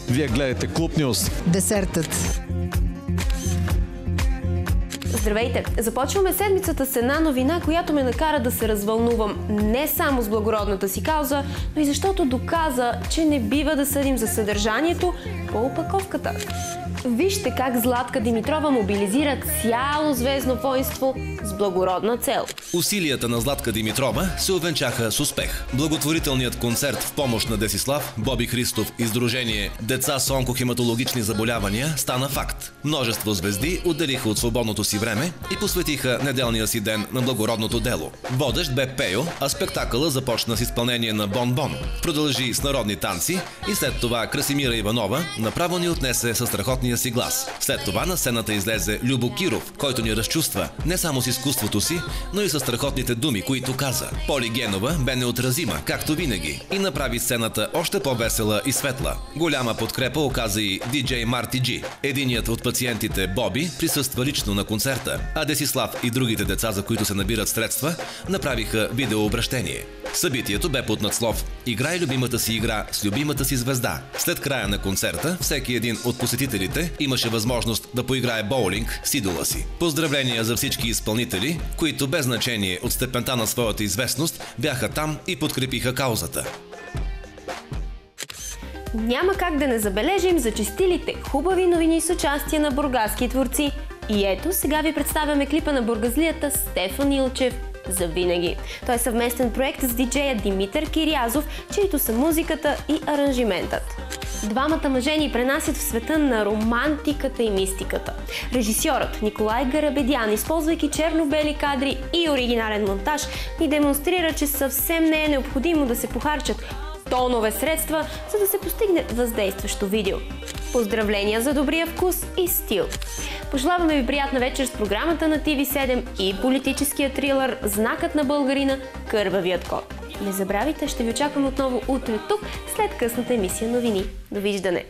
Вие гледате Клуб Нюз. Десертът. Здравейте! Започваме седмицата с една новина, която ме накара да се развълнувам не само с благородната си кауза, но и защото доказа, че не бива да съдим за съдържанието по опаковката. Вижте как Златка Димитрова мобилизира цяло звездно воинство с благородна цел. Усилията на Златка Димитрова се увенчаха с успех. Благотворителният концерт в помощ на Десислав, Боби Христов и Сдружение Деца с онкохематологични заболявания стана факт. Множество звезди отделиха от свободното си време и посветиха неделния си ден на благородното дело. Водещ бе Пейо, а спектакъла започна с изпълнение на Бон-Бон. Продължи с народни танци и след това Красимира Иванова направо ни отнесе със страхотния си глас. След това на сцената излезе Любо Киров, който ни разчувства не само с изкуството си, но и с страхотните думи, които каза. Поли Генова бе неотразима, както винаги, и направи сцената още по-весела и светла. Голяма подкрепа оказа и диджей Марти Джи. Единият от пациентите, Боби, присъства лично на концерта, а Десислав и другите деца, за които се набират средства, направиха видеообращение. Събитието бе под надслов "Играй любимата си игра с любимата си звезда". След края на концерта, всеки един от посетителите имаше възможност да поиграе боулинг с идола си. Поздравления за всички изпълнители, които без значение от степента на своята известност бяха там и подкрепиха каузата. Няма как да не забележим зачестилите хубави новини с участие на бургаски творци. И ето, сега ви представяме клипа на бургазлията Стефан Илчев "За винаги". Той е съвместен проект с диджея Димитър Кирязов, чието са музиката и аранжиментът. Двамата мъже ни пренасят в света на романтиката и мистиката. Режисьорът Николай Гарабедян, използвайки черно-бели кадри и оригинален монтаж, ни демонстрира, че съвсем не е необходимо да се похарчат тонове средства, за да се постигне въздействащо видео. Поздравления за добрия вкус и стил! Пожелаваме ви приятна вечер с програмата на TV7 и политическия трилър "Знакът на българина – Кървавият код". Не забравяйте, ще ви очаквам отново утре тук, след късната емисия новини. Довиждане!